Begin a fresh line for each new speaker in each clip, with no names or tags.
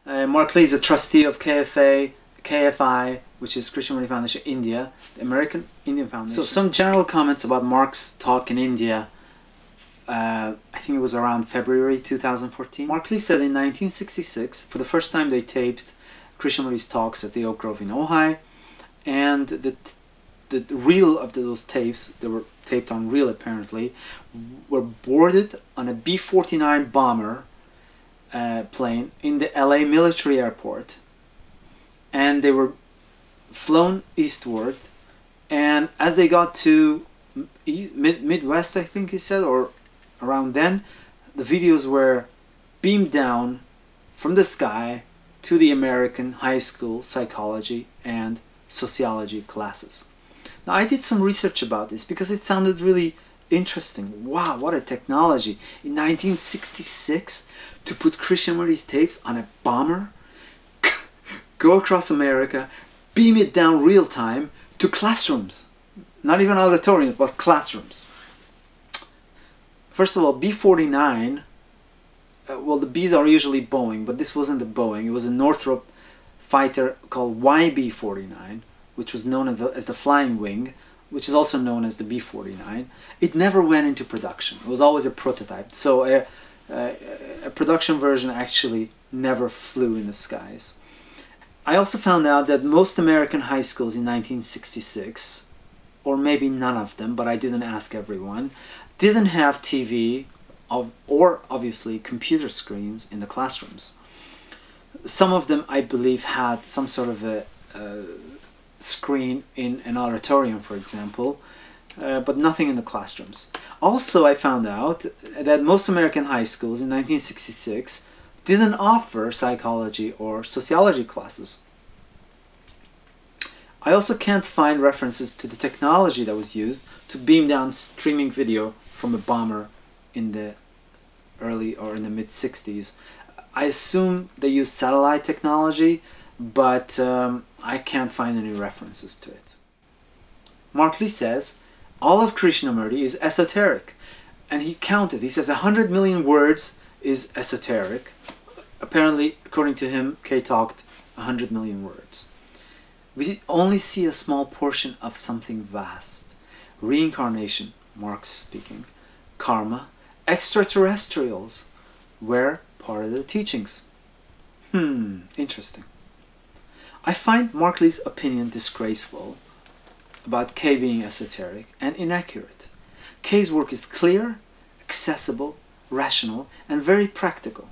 Mark Lee is a trustee of KFA, KFI, which is Krishnamurti Foundation India, the American Indian Foundation. So some general comments about Mark's talk in India. I think it was around February 2014. Mark Lee said in 1966, for the first time they taped Krishnamurti's talks at the Oak Grove in Ojai, and the reel of those tapes, they were taped on reel apparently, were boarded on a B-49 bomber plane in the LA military airport, and they were flown eastward, and as they got to Midwest, I think he said, or around then, the videos were beamed down from the sky to the American high school psychology and sociology classes. Now I did some research about this because it sounded really interesting. Wow, what a technology in 1966 to put Krishnamurti's tapes on a bomber, go across America, beam it down real time to classrooms. Not even auditoriums, but classrooms. First of all, B-49, well, the Bs are usually Boeing, but this wasn't a Boeing. It was a Northrop fighter called YB-49, which was known as the Flying Wing, which is also known as the B-49. It never went into production. It was always a prototype. So a production version actually never flew in the skies. I also found out that most American high schools in 1966, or maybe none of them, but I didn't ask everyone, didn't have TV or obviously computer screens in the classrooms. Some of them, I believe, had some sort of a screen in an auditorium, for example, but nothing in the classrooms. Also, I found out that most American high schools in 1966 didn't offer psychology or sociology classes. I also can't find references to the technology that was used to beam down streaming video from a bomber in the early or in the mid-60s. I assume they used satellite technology, but I can't find any references to it. Mark Lee says all of Krishnamurti is esoteric, and he counted. He says 100 million words is esoteric. Apparently, according to him, K talked 100 million words. We only see a small portion of something vast. Reincarnation, Marx speaking, karma, extraterrestrials were part of the teachings. Interesting. I find Mark Lee's opinion disgraceful about K being esoteric and inaccurate. K's work is clear, accessible, rational, and very practical.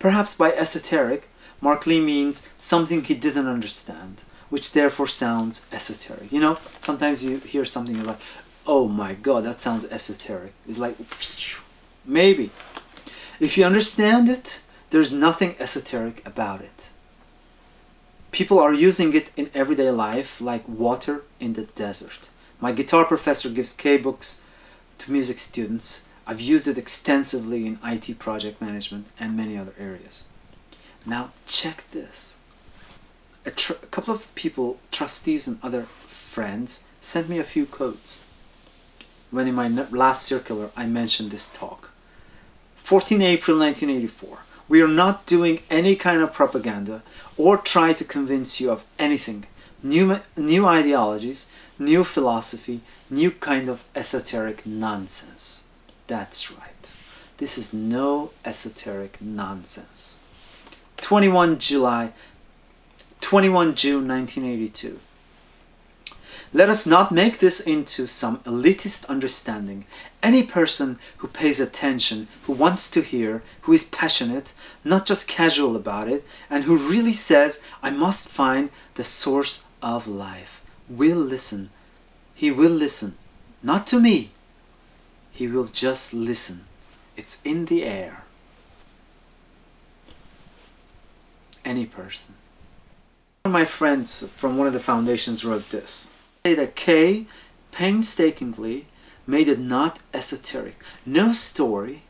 Perhaps by esoteric, Mark Lee means something he didn't understand, which therefore sounds esoteric. You know, sometimes you hear something you're like, oh my god, that sounds esoteric. It's like, phew. Maybe. If you understand it, there's nothing esoteric about it. People are using it in everyday life like water in the desert. My guitar professor gives K books to music students. I've used it extensively in IT project management and many other areas. Now check this. A couple of people, trustees and other friends, sent me a few quotes when in my last circular I mentioned this talk. 14 April 1984. We are not doing any kind of propaganda or try to convince you of anything. New ideologies, new philosophy, new kind of esoteric nonsense. That's right. This is no esoteric nonsense. 21 June 1982. Let us not make this into some elitist understanding. Any person who pays attention, who wants to hear, who is passionate, not just casual about it, and who really says, I must find the source of life, will listen. He will listen. Not to me. He will just listen. It's in the air. Any person. One of my friends from one of the foundations wrote this. That K painstakingly made it not esoteric. No story,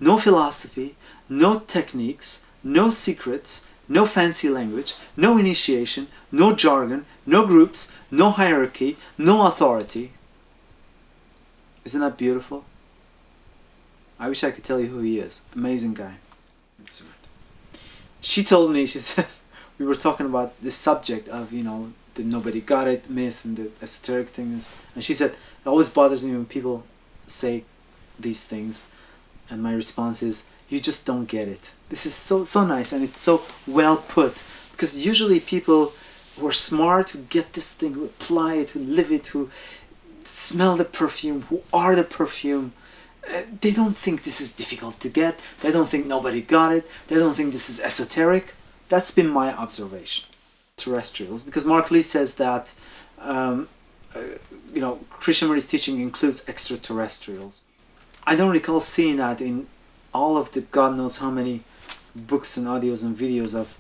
no philosophy, no techniques, no secrets, no fancy language, no initiation, no jargon, no groups, no hierarchy, no authority. Isn't that beautiful? I wish I could tell you who he is. Amazing guy. she told me, she says, we were talking about this subject of, you know, the nobody got it myth and the esoteric things, and she said, it always bothers me when people say these things, and my response is, you just don't get it. This is so nice, and it's so well put, because usually people who are smart, who get this thing, who apply it, who live it, who smell the perfume, who are the perfume, they don't think this is difficult to get. They don't think nobody got it. They don't think this is esoteric. That's been my observation. Terrestrials, because Mark Lee says that you know, Krishnamurti's teaching includes extraterrestrials. I don't recall seeing that in all of the God knows how many books and audios and videos I've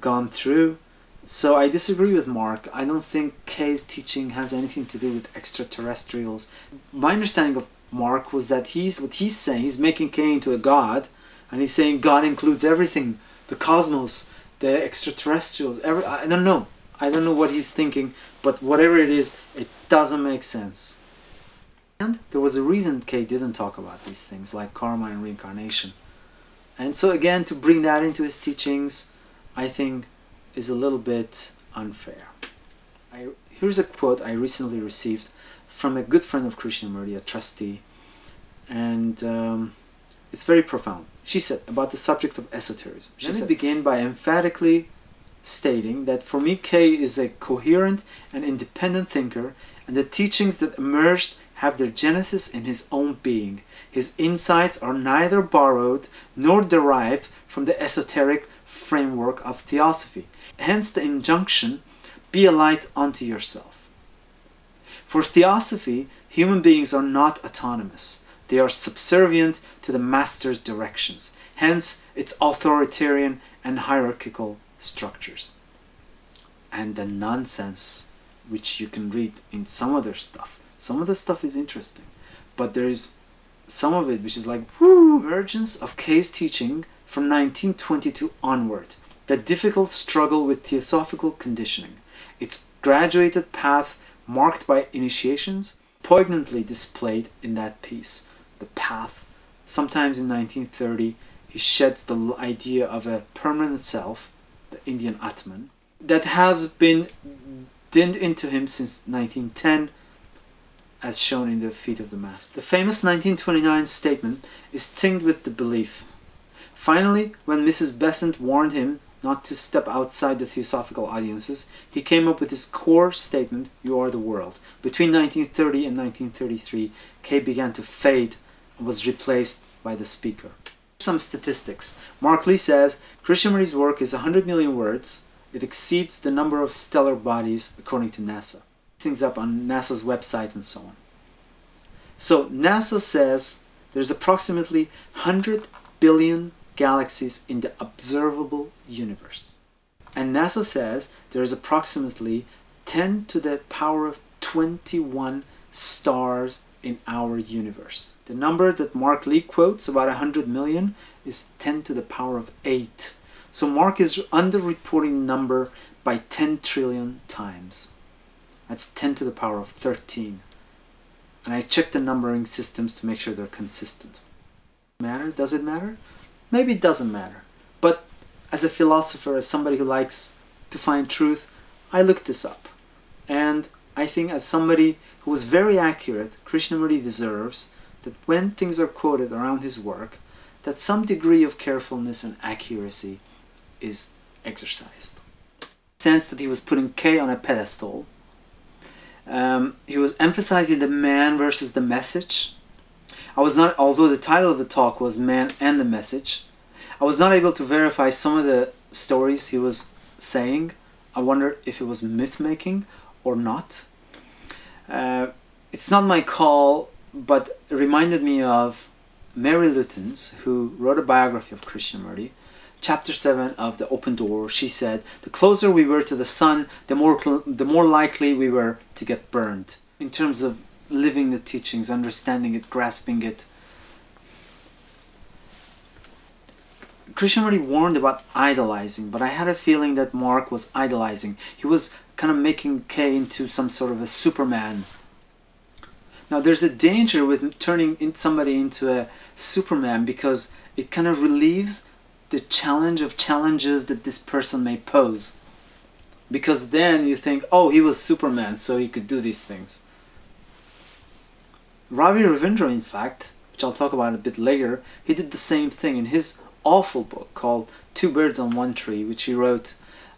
gone through. So I disagree with Mark. I don't think K's teaching has anything to do with extraterrestrials. My understanding of Mark was that what he's saying, he's making K into a god, and he's saying God includes everything, the cosmos, the extraterrestrials, I don't know. I don't know what he's thinking, but whatever it is, it doesn't make sense. And there was a reason K didn't talk about these things, like karma and reincarnation. And so again, to bring that into his teachings, I think is a little bit unfair. Here's a quote I recently received from a good friend of Krishnamurti, a trustee, and it's very profound. She said about the subject of esotericism. Let me begin by emphatically stating that for me K is a coherent and independent thinker, and the teachings that emerged have their genesis in his own being. His insights are neither borrowed nor derived from the esoteric framework of theosophy. Hence the injunction, be a light unto yourself. For theosophy, human beings are not autonomous. They are subservient to the master's directions. Hence its authoritarian and hierarchical structures. And the nonsense which you can read in some other stuff. Some of the stuff is interesting, but there is some of it which is like, whoo, emergence of K's teaching from 1922 onward. The difficult struggle with theosophical conditioning. Its graduated path marked by initiations, poignantly displayed in that piece. The path. Sometimes in 1930, he sheds the idea of a permanent self, the Indian Atman, that has been dinned into him since 1910, as shown in the Feet of the Master. The famous 1929 statement is tinged with the belief. Finally, when Mrs. Besant warned him not to step outside the theosophical audiences, he came up with his core statement, you are the world. Between 1930 and 1933, K began to fade and was replaced by the speaker. Some statistics. Mark Lee says, Krishnamurti's work is 100 million words. It exceeds the number of stellar bodies according to NASA. Things up on NASA's website and so on. So NASA says there's approximately 100 billion galaxies in the observable universe. And NASA says there is approximately 10 to the power of 21 stars in our universe. The number that Mark Lee quotes, about 100 million, is 10 to the power of 8. So Mark is underreporting number by 10 trillion times. That's 10 to the power of 13. And I checked the numbering systems to make sure they're consistent. Matter? Does it matter? Maybe it doesn't matter. But as a philosopher, as somebody who likes to find truth, I looked this up. And I think as somebody who was very accurate, Krishnamurti deserves that when things are quoted around his work, that some degree of carefulness and accuracy is exercised. In the sense that he was putting K on a pedestal. He was emphasizing the man versus the message. Although the title of the talk was Man and the Message, I was not able to verify some of the stories he was saying. I wonder if it was myth-making or not. It's not my call, but it reminded me of Mary Lutens, who wrote a biography of Krishnamurti. Chapter 7 of The Open Door, she said, the closer we were to the sun, the more likely we were to get burned. In terms of living the teachings, understanding it, grasping it. Krishnamurti warned about idolizing, but I had a feeling that Mark was idolizing. He was kind of making K into some sort of a Superman. Now there's a danger with turning somebody into a Superman, because it kind of relieves the challenge of challenges that this person may pose. Because then you think, oh, he was Superman, so he could do these things. Ravi Ravindra, in fact, which I'll talk about a bit later, he did the same thing in his awful book called Two Birds on One Tree, which he wrote,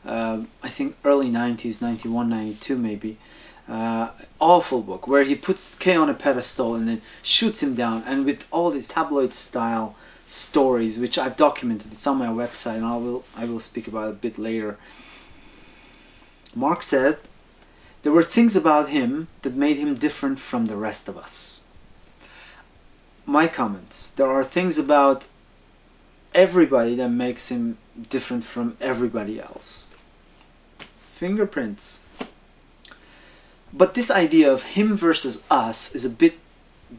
I think, early 90s, 91, 92 maybe. Awful book, where he puts K on a pedestal and then shoots him down, and with all these tabloid style stories, which I've documented. It's on my website, and I will speak about it a bit later. Mark said there were things about him that made him different from the rest of us. My comments: there are things about everybody that makes him different from everybody else. Fingerprints. But this idea of him versus us is a bit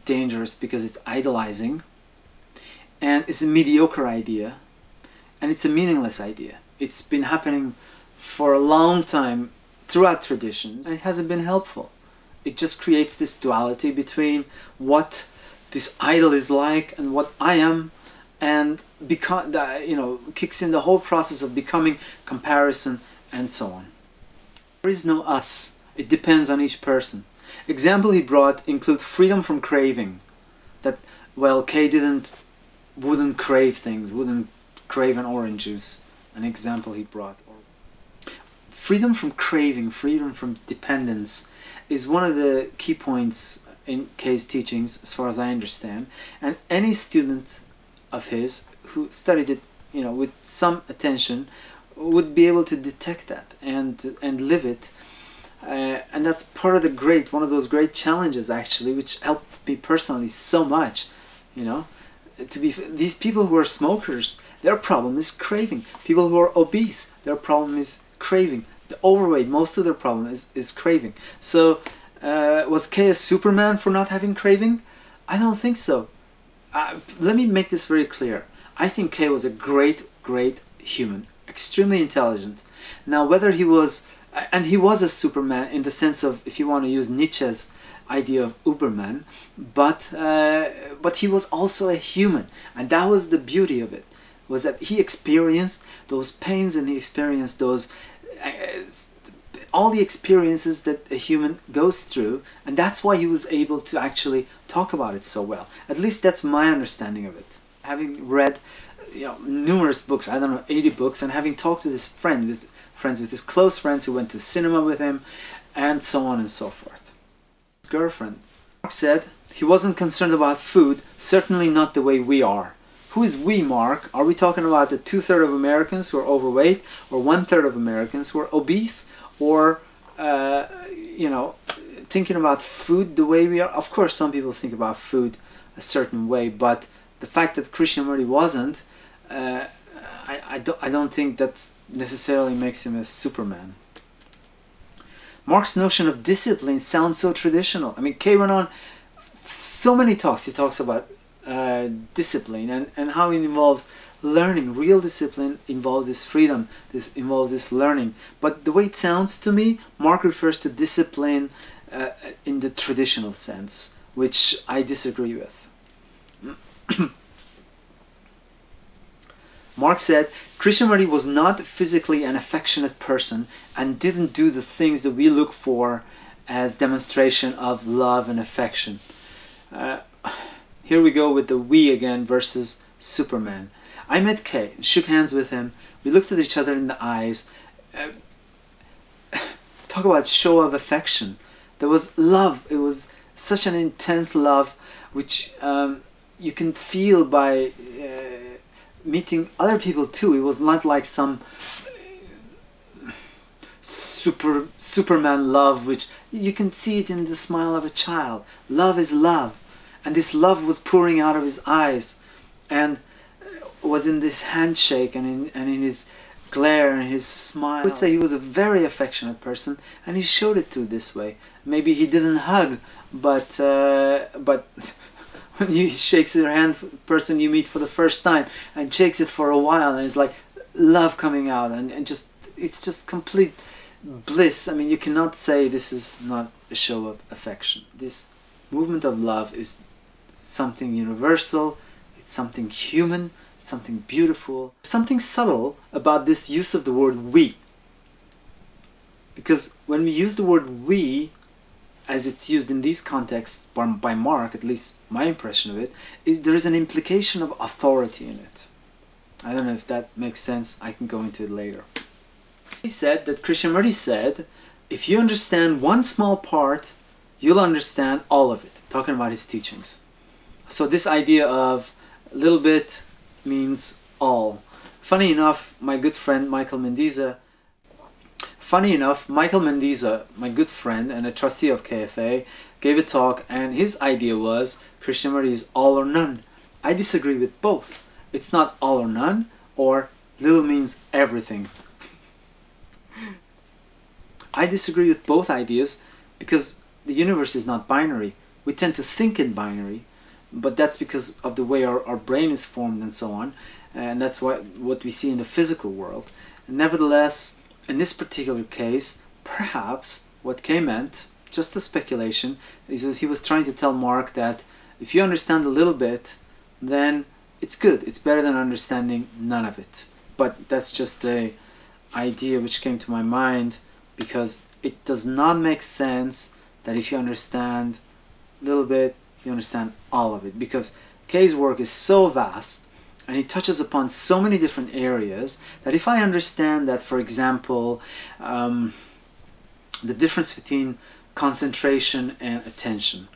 dangerous because it's idolizing, and it's a mediocre idea, and it's a meaningless idea. It's been happening for a long time throughout traditions, and it hasn't been helpful. It just creates this duality between what this idol is like and what I am, and kicks in the whole process of becoming comparison and so on. There is no us. It depends on each person. Example he brought include freedom from craving. That, well, K wouldn't crave things, wouldn't crave an orange juice. An example he brought. Freedom from craving, freedom from dependence is one of the key points in K's teachings, as far as I understand. And any student of his who studied it, with some attention, would be able to detect that and live it. And that's part of one of those great challenges, actually, which helped me personally so much. These people who are smokers, their problem is craving. People who are obese, their problem is craving. The overweight, most of their problem is craving. So, was K a Superman for not having craving? I don't think so. Let me make this very clear. I think K was a great human, extremely intelligent. Now, whether he was, and he was a Superman in the sense of, if you want to use Nietzsche's idea of Uberman, but he was also a human, and that was the beauty of it, was that he experienced those pains, and he experienced those all the experiences that a human goes through, and that's why he was able to actually talk about it so well. At least that's my understanding of it. Having read numerous books, 80 books, and having talked with his friends with his close friends who went to cinema with him, and so on and so forth. His girlfriend. Mark said he wasn't concerned about food, certainly not the way we are. Who is we, Mark? Are we talking about the 2/3 of Americans who are overweight, or 1/3 of Americans who are obese, or thinking about food the way we are? Of course, some people think about food a certain way, but the fact that Krishnamurti wasn't, I don't think that necessarily makes him a Superman. Mark's notion of discipline sounds so traditional. I mean, K went on so many talks. He talks about discipline and how it involves learning. Real discipline involves this freedom. This involves this learning. But the way it sounds to me, Mark refers to discipline in the traditional sense, which I disagree with. Mark said Krishnamurti was not physically an affectionate person and didn't do the things that we look for as demonstration of love and affection. Here we go with the we again versus Superman. I met K, shook hands with him, we looked at each other in the eyes. Talk about show of affection. There was love. It was such an intense love, which you can feel by meeting other people too. It was not like some Superman love, which you can see it in the smile of a child. Love is love, and this love was pouring out of his eyes, and was in this handshake and in his glare and his smile. I would say he was a very affectionate person, and he showed it through this way. Maybe he didn't hug, but when he shakes your hand, person you meet for the first time, and shakes it for a while, and it's like love coming out, and just it's just complete bliss. I mean, you cannot say this is not a show of affection. This movement of love is something universal. It's something human. It's something beautiful, something subtle about this use of the word we. Because when we use the word we, as it's used in these contexts by Mark, at least my impression of it, is there is an implication of authority in it. I don't know if that makes sense. I can go into it later. He said that Krishnamurti said, if you understand one small part, you'll understand all of it. Talking about his teachings. So this idea of little bit means all. Funny enough, my good friend Michael Mendiza, my good friend and a trustee of KFA, gave a talk, and his idea was Krishnamurti is all or none. I disagree with both. It's not all or none, or little means everything. I disagree with both ideas because the universe is not binary. We tend to think in binary, but that's because of the way our brain is formed and so on, and that's what we see in the physical world. Nevertheless, in this particular case, perhaps what Kay meant, just a speculation, is that he was trying to tell Mark that if you understand a little bit, then it's good. It's better than understanding none of it. But that's just a idea which came to my mind, because it does not make sense that if you understand a little bit, you understand all of it. Because Kay's work is so vast, and he touches upon so many different areas, that if I understand that, for example, the difference between concentration and attention,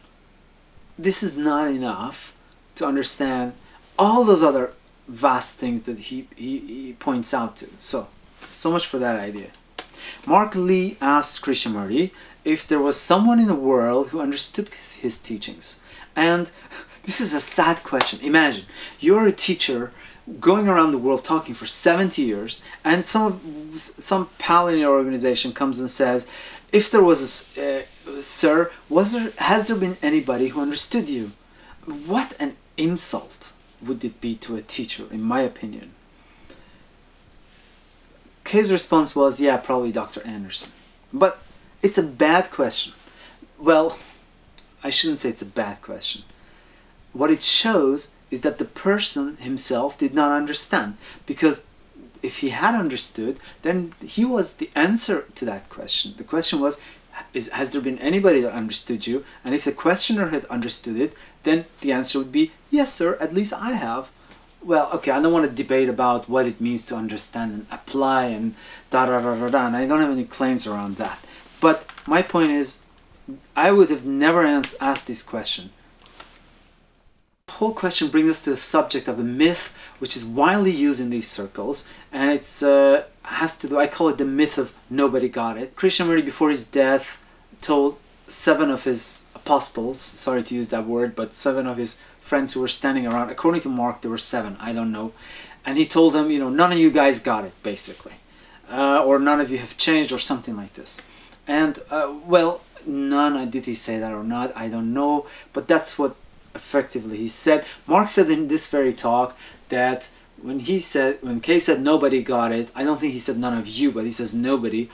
this is not enough to understand all those other vast things that he points out to. So much for that idea. Mark Lee asked Krishnamurti if there was someone in the world who understood his teachings. And this is a sad question. Imagine, you're a teacher going around the world talking for 70 years, and some pal in your organization comes and says, if there was a, sir, has there been anybody who understood you? What an insult would it be to a teacher, in my opinion. Kay's response was, yeah, probably Dr. Anderson. But it's a bad question. Well, I shouldn't say it's a bad question. What it shows is that the person himself did not understand. Because if he had understood, then he was the answer to that question. The question was, has there been anybody that understood you? And if the questioner had understood it, then the answer would be, yes, sir, at least I have. Well, okay, I don't want to debate about what it means to understand and apply and da-da-da-da-da, and I don't have any claims around that. But my point is, I would have never asked this question. The whole question brings us to the subject of a myth which is widely used in these circles, and it's has to do, I call it the myth of nobody got it. Krishnamurti, before his death, told 7 of his apostles, sorry to use that word, but 7 of his friends who were standing around, according to Mark there were 7, I don't know, and he told them, you know, none of you guys got it, basically, or none of you have changed, or something like this. And well, did he say that or not, I don't know, but that's what effectively he said. Mark said in this very talk that when Kay said nobody got it, I don't think he said none of you, but he says nobody.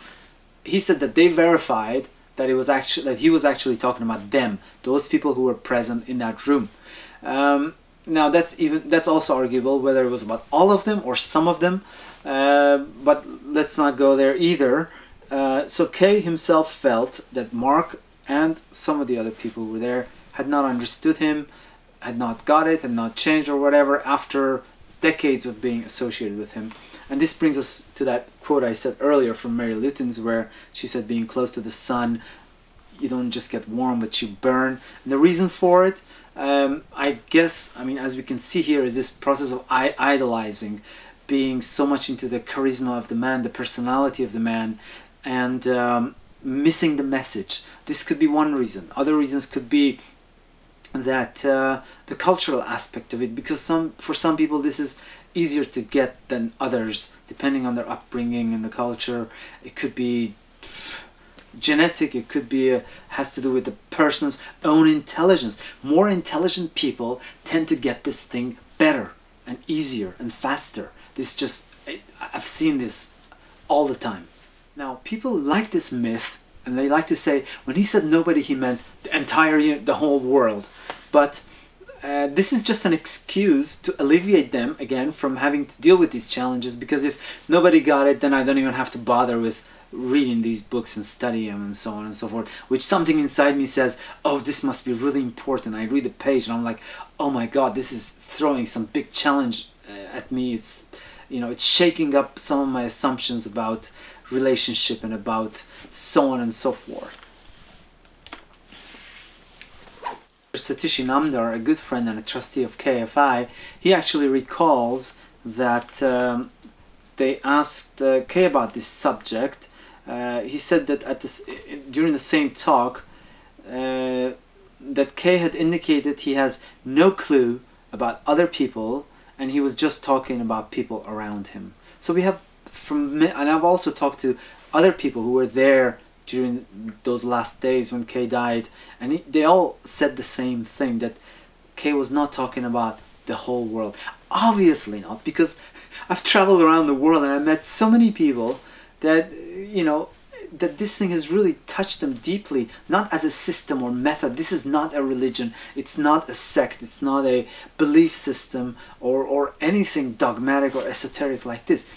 He said that they verified that he was actually talking about them, those people who were present in that room. Now that's also arguable whether it was about all of them or some of them, but let's not go there either. So Kay himself felt that Mark and some of the other people who were there had not understood him, had not got it, had not changed or whatever after decades of being associated with him. And this brings us to that quote I said earlier from Mary Luton's, where she said, being close to the sun, you don't just get warm, but you burn. And the reason for it, I guess, as we can see here, is this process of idolizing, being so much into the charisma of the man, the personality of the man, and missing the message. This could be one reason. Other reasons could be that the cultural aspect of it, because for some people this is easier to get than others, depending on their upbringing and the culture. It could be genetic, it could be has to do with the person's own intelligence. More intelligent people tend to get this thing better and easier and faster. I've seen this all the time. Now, people like this myth, and they like to say, when he said nobody, he meant the whole world. But this is just an excuse to alleviate them again from having to deal with these challenges, because if nobody got it, then I don't even have to bother with reading these books and study them and so on and so forth, which something inside me says, oh, this must be really important. I read the page and I'm like, oh my god, this is throwing some big challenge at me. It's, you know, it's shaking up some of my assumptions about relationship and about so on and so forth. Satishi Namdar, a good friend and a trustee of KFI, he actually recalls that they asked Kay about this subject. He said that during the same talk that Kay had indicated he has no clue about other people and he was just talking about people around him. So we have and I've also talked to other people who were there during those last days when Kay died, and they all said the same thing, that Kay was not talking about the whole world. Obviously not, because I've traveled around the world and I met so many people that, you know, that this thing has really touched them deeply, not as a system or method. This is not a religion, it's not a sect, it's not a belief system or anything dogmatic or esoteric like this.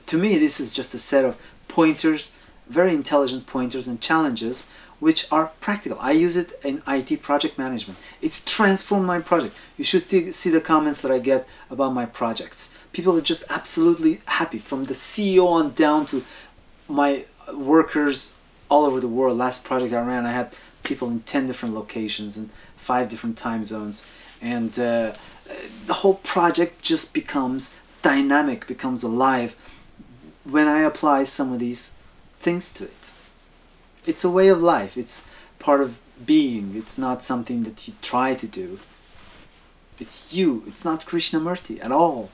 To me, this is just a set of pointers, very intelligent pointers and challenges which are practical. I use it in IT project management. It's transformed my project. You should see the comments that I get about my projects. People are just absolutely happy, from the CEO on down to my workers all over the world. Last project I ran, I had people in 10 different locations and 5 different time zones, and the whole project just becomes dynamic, becomes alive when I apply some of these things to it. It's a way of life. It's part of being. It's not something that you try to do. It's you. It's not Krishnamurti at all.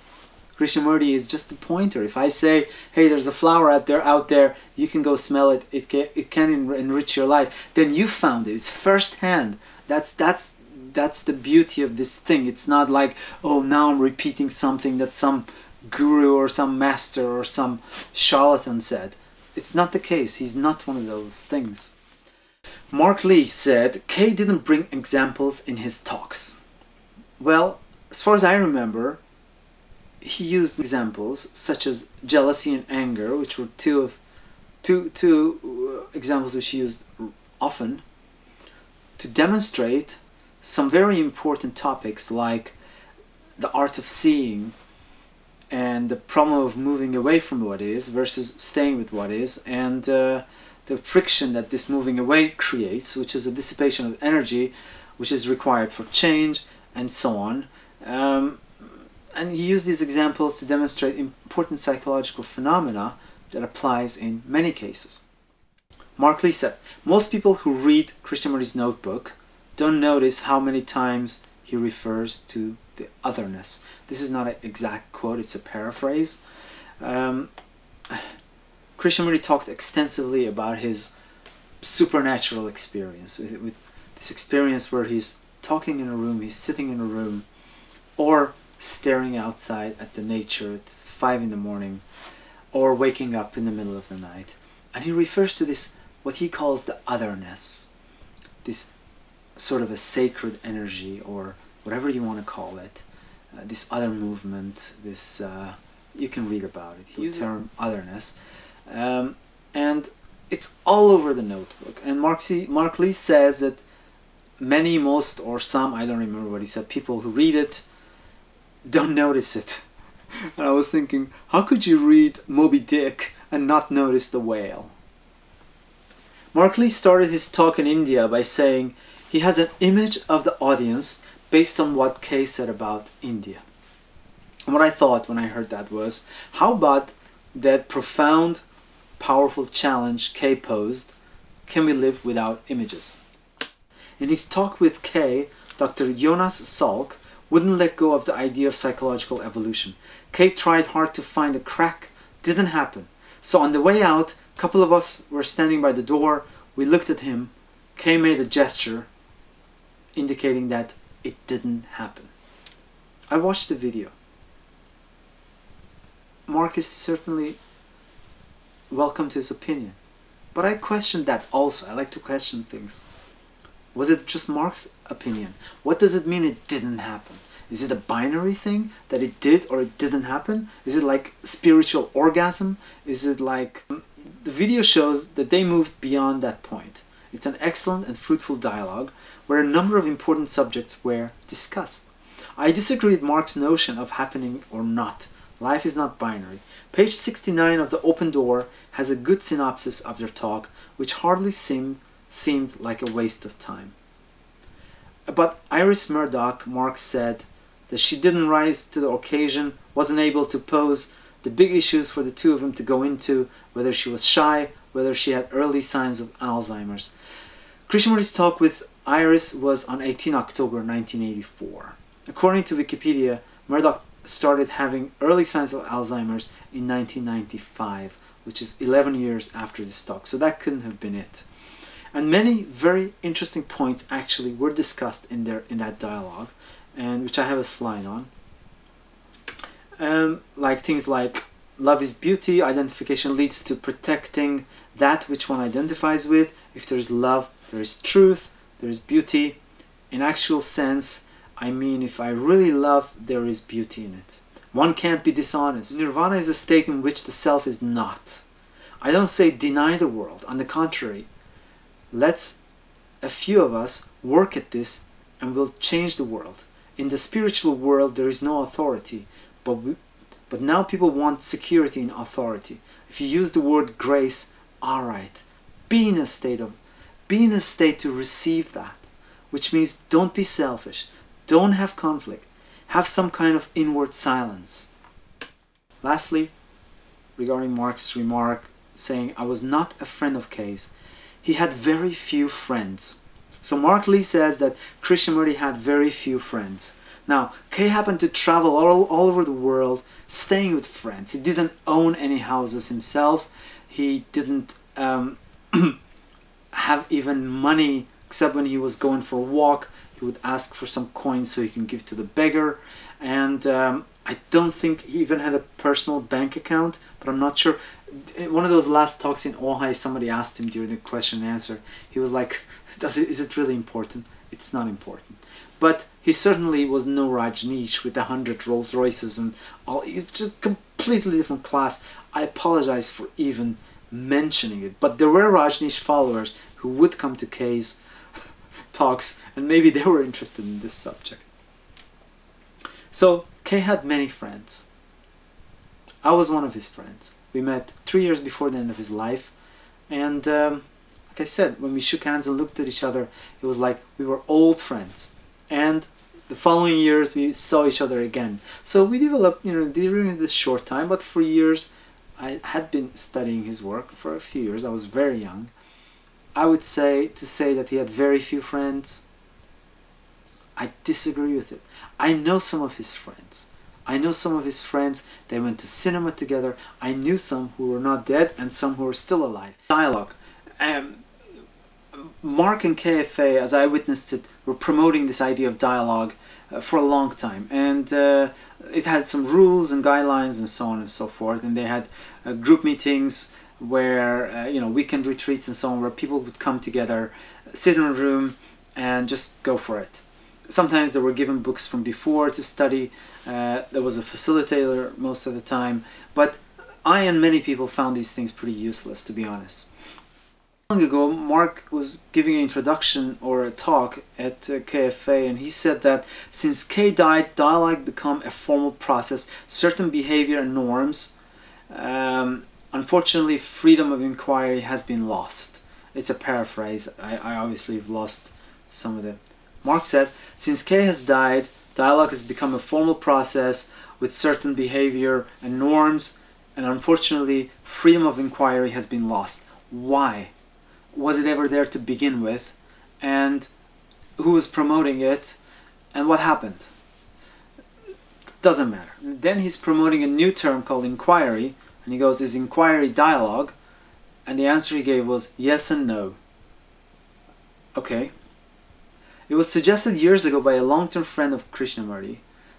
Krishnamurti is just a pointer. If I say, hey, there's a flower out there, you can go smell it, it can enrich your life, then you found it. It's firsthand. That's the beauty of this thing. It's not like, oh, now I'm repeating something that some guru or some master or some charlatan said. It's not the case. He's not one of those things. Mark Lee said, Kay didn't bring examples in his talks. Well, as far as I remember, he used examples such as jealousy and anger, which were two examples which he used often, to demonstrate some very important topics like the art of seeing and the problem of moving away from what is versus staying with what is, and the friction that this moving away creates, which is a dissipation of energy which is required for change, and so on. And he used these examples to demonstrate important psychological phenomena that applies in many cases. Mark Lee said, most people who read Krishnamurti's notebook don't notice how many times he refers to the otherness. This is not an exact quote, it's a paraphrase. Krishnamurti talked extensively about his supernatural experience, with this experience where he's talking in a room, he's sitting in a room, or staring outside at the nature. It's 5 in the morning, or waking up in the middle of the night, and he refers to this, what he calls the otherness, this sort of a sacred energy, or whatever you want to call it, this other movement, this you can read about it. He used the term otherness, and it's all over the notebook. And Mark Lee says that many, most, or some, I don't remember what he said, people who read it don't notice it. And I was thinking, how could you read Moby Dick and not notice the whale? Mark Lee started his talk in India by saying he has an image of the audience based on what Kay said about India. And what I thought when I heard that was, how about that profound, powerful challenge Kay posed, can we live without images? In his talk with Kay, Dr. Jonas Salk wouldn't let go of the idea of psychological evolution. Kay tried hard to find a crack, didn't happen. So on the way out, a couple of us were standing by the door, we looked at him, Kay made a gesture indicating that it didn't happen. I watched the video. Mark is certainly welcome to his opinion, but I questioned that also. I like to question things. Was it just Marx's opinion? What does it mean it didn't happen? Is it a binary thing that it did or it didn't happen? Is it like spiritual orgasm? Is it like... The video shows that they moved beyond that point. It's an excellent and fruitful dialogue where a number of important subjects were discussed. I disagree with Marx's notion of happening or not. Life is not binary. Page 69 of The Open Door has a good synopsis of their talk, which hardly seemed like a waste of time. About Iris Murdoch, Marx said that she didn't rise to the occasion, wasn't able to pose the big issues for the two of them to go into, whether she was shy, whether she had early signs of Alzheimer's. Krishnamurti's talk with Iris was on 18 October 1984. According to Wikipedia, Murdoch started having early signs of Alzheimer's in 1995, which is 11 years after this talk, so that couldn't have been it. And many very interesting points actually were discussed in that dialogue, and which I have a slide on. Like things like love is beauty, identification leads to protecting that which one identifies with. If there is love, there is truth, there is beauty. In actual sense, I mean, if I really love, there is beauty in it. One can't be dishonest. Nirvana is a state in which the self is not. I don't say deny the world. On the contrary, let's a few of us work at this and we'll change the world. In the spiritual world, there is no authority, but now people want security in authority. If you use the word grace, all right, be in a state to receive that, which means don't be selfish, don't have conflict, have some kind of inward silence. Lastly, regarding Marx's remark saying, I was not a friend of Kay's, he had very few friends. So Mark Lee says that Krishnamurti had very few friends. Now, Kay happened to travel all over the world, staying with friends. He didn't own any houses himself. He didn't have even money, except when he was going for a walk. He would ask for some coins so he can give to the beggar. And I don't think he even had a personal bank account, but I'm not sure. In one of those last talks in Ojai, somebody asked him during the question and answer. He was like, is it really important? It's not important. But he certainly was no Rajneesh with 100 Rolls Royces and all. It's just a completely different class. I apologize for even mentioning it. But there were Rajneesh followers who would come to Kay's talks, and maybe they were interested in this subject. So Kay had many friends. I was one of his friends. We met 3 years before the end of his life, and like I said, when we shook hands and looked at each other, it was like we were old friends. And the following years we saw each other again. So we developed, during this short time, but for years I had been studying his work for a few years. I was very young. I would say that he had very few friends, I disagree with it. I know some of his friends. They went to cinema together. I knew some who were not dead and some who were still alive. Dialogue. Mark and KFA, as I witnessed it, were promoting this idea of dialogue for a long time. And it had some rules and guidelines and so on and so forth. And they had group meetings where, weekend retreats and so on, where people would come together, sit in a room and just go for it. Sometimes they were given books from before to study. There was a facilitator most of the time. But I and many people found these things pretty useless, to be honest. Long ago, Mark was giving an introduction or a talk at KFA, and he said that since K died, dialogue became a formal process. Certain behavior and norms, unfortunately, freedom of inquiry has been lost. It's a paraphrase. I obviously have lost some of the... Mark said, since K has died, dialogue has become a formal process with certain behavior and norms, and unfortunately, freedom of inquiry has been lost. Why? Was it ever there to begin with? And who was promoting it? And what happened? Doesn't matter. Then he's promoting a new term called inquiry, and he goes, is inquiry dialogue? And the answer he gave was yes and no. Okay. It was suggested years ago by a long-term friend of Krishnamurti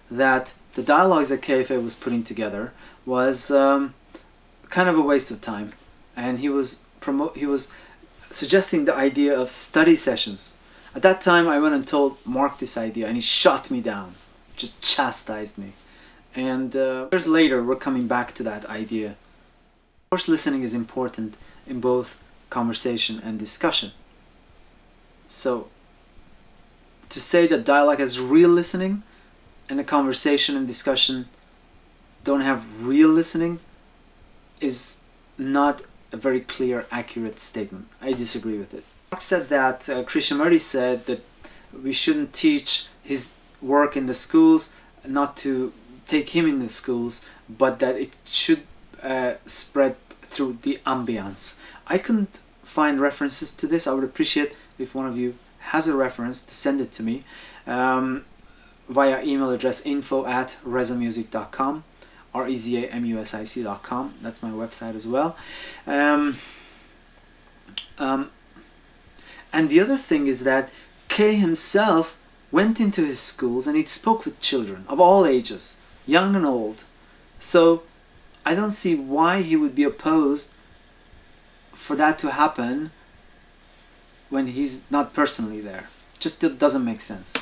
that the dialogues that KFA was putting together was kind of a waste of time, and he was suggesting the idea of study sessions. At that time, I went and told Mark this idea, and he shot me down, just chastised me. And years later, we're coming back to that idea. Of course, listening is important in both conversation and discussion. So, to say that dialogue has real listening and a conversation and discussion don't have real listening is not a very clear, accurate statement. I disagree with it. Mark said that, Krishnamurti said that we shouldn't teach his work in the schools, not to take him in the schools, but that it should spread through the ambience. I couldn't find references to this. I would appreciate if one of you has a reference to send it to me via email address info@rezamusic.com, rezamusic.com. That's my website as well. And the other thing is that Kay himself went into his schools and he spoke with children of all ages, young and old. So I don't see why he would be opposed for that to happen when he's not personally there. Just doesn't make sense.